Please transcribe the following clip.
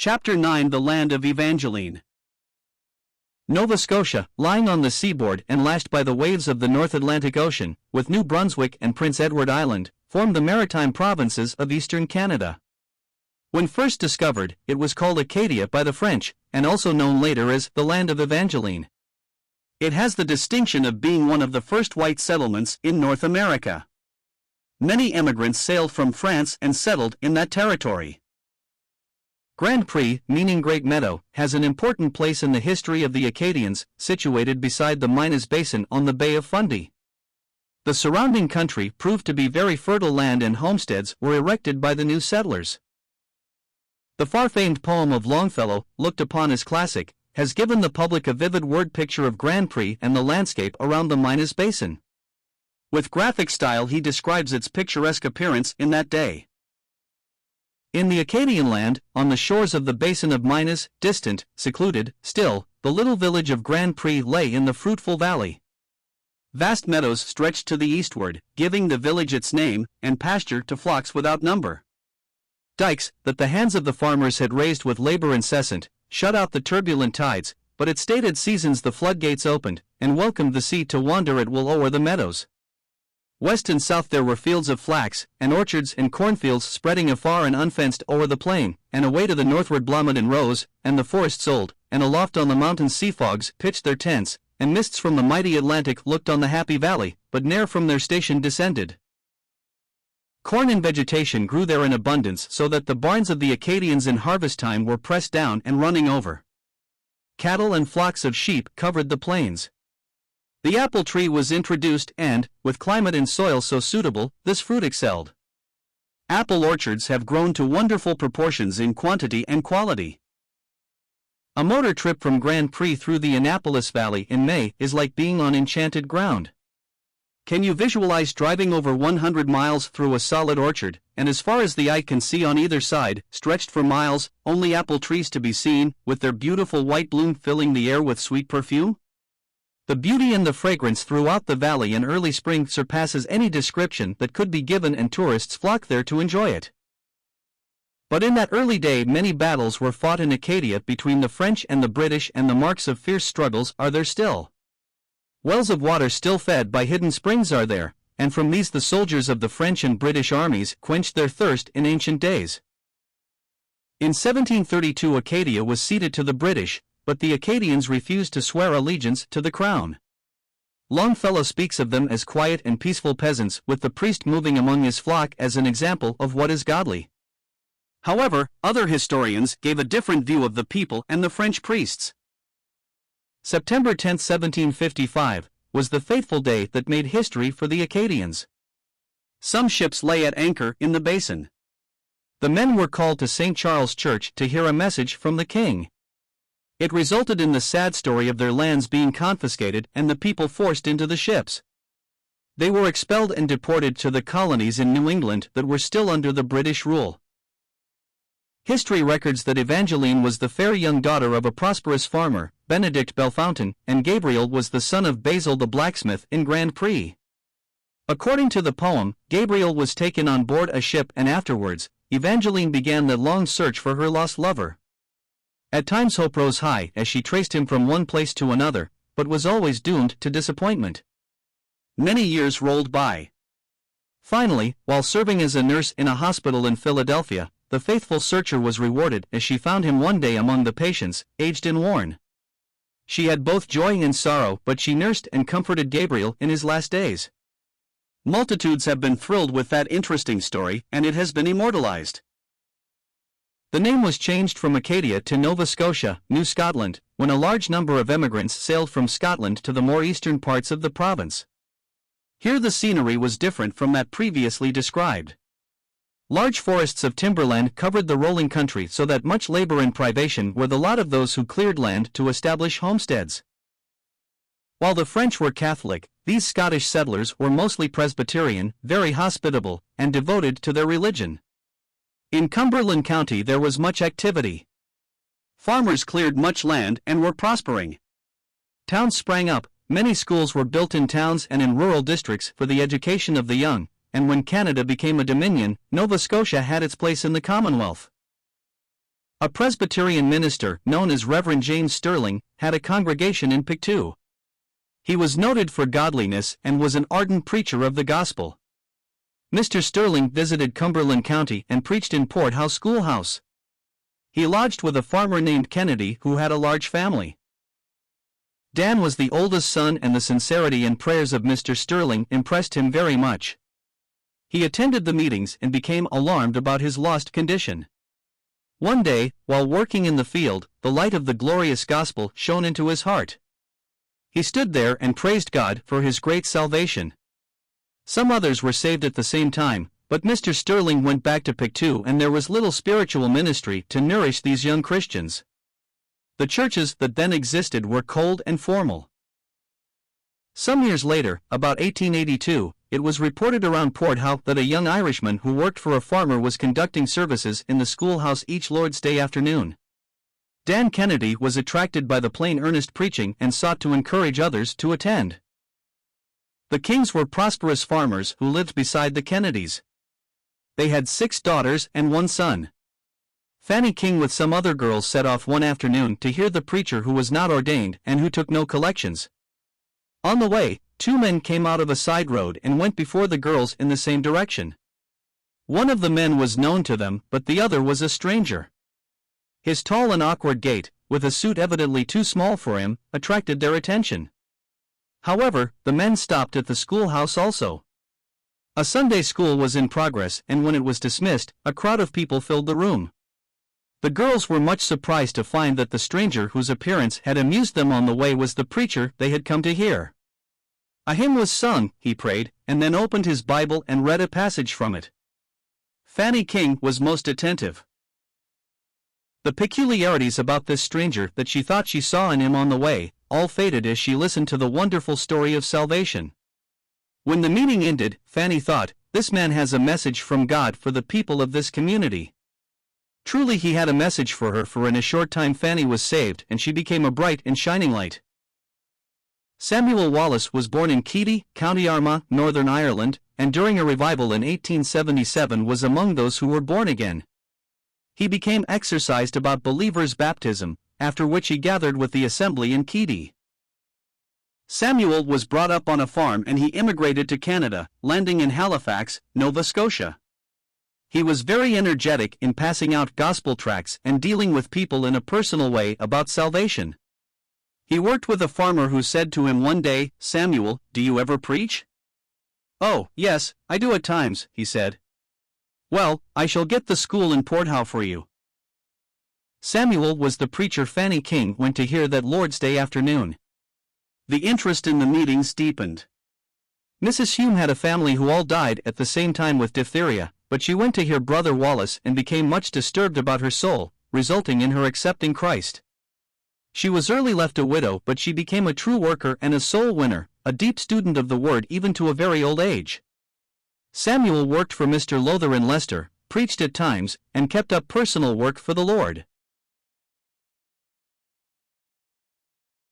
Chapter 9 The Land of Evangeline. Nova Scotia, lying on the seaboard and lashed by the waves of the North Atlantic Ocean, with New Brunswick and Prince Edward Island, formed the maritime provinces of eastern Canada. When first discovered, it was called Acadia by the French, and also known later as the Land of Evangeline. It has the distinction of being one of the first white settlements in North America. Many immigrants sailed from France and settled in that territory. Grand Prix, meaning Great Meadow, has an important place in the history of the Acadians, situated beside the Minas Basin on the Bay of Fundy. The surrounding country proved to be very fertile land, and homesteads were erected by the new settlers. The far-famed poem of Longfellow, looked upon as classic, has given the public a vivid word picture of Grand Prix and the landscape around the Minas Basin. With graphic style he describes its picturesque appearance in that day. In the Acadian land, on the shores of the Basin of Minas, distant, secluded, still, the little village of Grand Prix lay in the fruitful valley. Vast meadows stretched to the eastward, giving the village its name, and pasture to flocks without number. Dikes, that the hands of the farmers had raised with labor incessant, shut out the turbulent tides, but at stated seasons the floodgates opened, and welcomed the sea to wander at will o'er the meadows. West and south there were fields of flax, and orchards and cornfields spreading afar and unfenced o'er the plain, and away to the northward Blomidon rose, and the forests old, and aloft on the mountains sea fogs pitched their tents, and mists from the mighty Atlantic looked on the happy valley, but ne'er from their station descended. Corn and vegetation grew there in abundance, so that the barns of the Acadians in harvest time were pressed down and running over. Cattle and flocks of sheep covered the plains. The apple tree was introduced and, with climate and soil so suitable, this fruit excelled. Apple orchards have grown to wonderful proportions in quantity and quality. A motor trip from Grand Prix through the Annapolis Valley in May is like being on enchanted ground. Can you visualize driving over 100 miles through a solid orchard, and as far as the eye can see on either side, stretched for miles, only apple trees to be seen, with their beautiful white bloom filling the air with sweet perfume? The beauty and the fragrance throughout the valley in early spring surpasses any description that could be given, and tourists flock there to enjoy it. But in that early day many battles were fought in Acadia between the French and the British, and the marks of fierce struggles are there still. Wells of water still fed by hidden springs are there, and from these the soldiers of the French and British armies quenched their thirst in ancient days. In 1732 Acadia was ceded to the British, but the Acadians refused to swear allegiance to the crown. Longfellow speaks of them as quiet and peaceful peasants, with the priest moving among his flock as an example of what is godly. However, other historians gave a different view of the people and the French priests. September 10, 1755, was the fateful day that made history for the Acadians. Some ships lay at anchor in the basin. The men were called to St. Charles Church to hear a message from the king. It resulted in the sad story of their lands being confiscated and the people forced into the ships. They were expelled and deported to the colonies in New England that were still under the British rule. History records that Evangeline was the fair young daughter of a prosperous farmer, Benedict Bellefontaine, and Gabriel was the son of Basil the blacksmith in Grand Prix. According to the poem, Gabriel was taken on board a ship, and afterwards, Evangeline began the long search for her lost lover. At times hope rose high as she traced him from one place to another, but was always doomed to disappointment. Many years rolled by. Finally, while serving as a nurse in a hospital in Philadelphia, the faithful searcher was rewarded as she found him one day among the patients, aged and worn. She had both joy and sorrow, but she nursed and comforted Gabriel in his last days. Multitudes have been thrilled with that interesting story, and it has been immortalized. The name was changed from Acadia to Nova Scotia, New Scotland, when a large number of emigrants sailed from Scotland to the more eastern parts of the province. Here the scenery was different from that previously described. Large forests of timberland covered the rolling country, so that much labor and privation were the lot of those who cleared land to establish homesteads. While the French were Catholic, these Scottish settlers were mostly Presbyterian, very hospitable, and devoted to their religion. In Cumberland County there was much activity. Farmers cleared much land and were prospering. Towns sprang up, many schools were built in towns and in rural districts for the education of the young, and when Canada became a dominion, Nova Scotia had its place in the Commonwealth. A Presbyterian minister known as Reverend James Sterling had a congregation in Pictou. He was noted for godliness and was an ardent preacher of the gospel. Mr. Sterling visited Cumberland County and preached in Port Howe Schoolhouse. He lodged with a farmer named Kennedy who had a large family. Dan was the oldest son, and the sincerity and prayers of Mr. Sterling impressed him very much. He attended the meetings and became alarmed about his lost condition. One day, while working in the field, the light of the glorious gospel shone into his heart. He stood there and praised God for his great salvation. Some others were saved at the same time, but Mr. Sterling went back to Pictou and there was little spiritual ministry to nourish these young Christians. The churches that then existed were cold and formal. Some years later, about 1882, it was reported around Port Howe that a young Irishman who worked for a farmer was conducting services in the schoolhouse each Lord's Day afternoon. Dan Kennedy was attracted by the plain earnest preaching and sought to encourage others to attend. The Kings were prosperous farmers who lived beside the Kennedys. They had 6 daughters and 1 son. Fanny King with some other girls set off one afternoon to hear the preacher who was not ordained and who took no collections. On the way, 2 men came out of a side road and went before the girls in the same direction. One of the men was known to them, but the other was a stranger. His tall and awkward gait, with a suit evidently too small for him, attracted their attention. However, the men stopped at the schoolhouse also. A Sunday school was in progress, and when it was dismissed, a crowd of people filled the room. The girls were much surprised to find that the stranger whose appearance had amused them on the way was the preacher they had come to hear. A hymn was sung, he prayed, and then opened his Bible and read a passage from it. Fanny King was most attentive. The peculiarities about this stranger that she thought she saw in him on the way all faded as she listened to the wonderful story of salvation. When the meeting ended, Fanny thought, "This man has a message from God for the people of this community." Truly he had a message for her, for in a short time Fanny was saved and she became a bright and shining light. Samuel Wallace was born in Keady, County Armagh, Northern Ireland, and during a revival in 1877 was among those who were born again. He became exercised about believers' baptism, after which he gathered with the assembly in Keady. Samuel was brought up on a farm and he immigrated to Canada, landing in Halifax, Nova Scotia. He was very energetic in passing out gospel tracts and dealing with people in a personal way about salvation. He worked with a farmer who said to him one day, "Samuel, do you ever preach?" "Oh, yes, I do at times," he said. "Well, I shall get the school in Port Howe for you." Samuel was the preacher Fanny King went to hear that Lord's Day afternoon. The interest in the meetings deepened. Mrs. Hume had a family who all died at the same time with diphtheria, but she went to hear Brother Wallace and became much disturbed about her soul, resulting in her accepting Christ. She was early left a widow, but she became a true worker and a soul winner, a deep student of the Word even to a very old age. Samuel worked for Mr. Lowther in Leicester, preached at times, and kept up personal work for the Lord.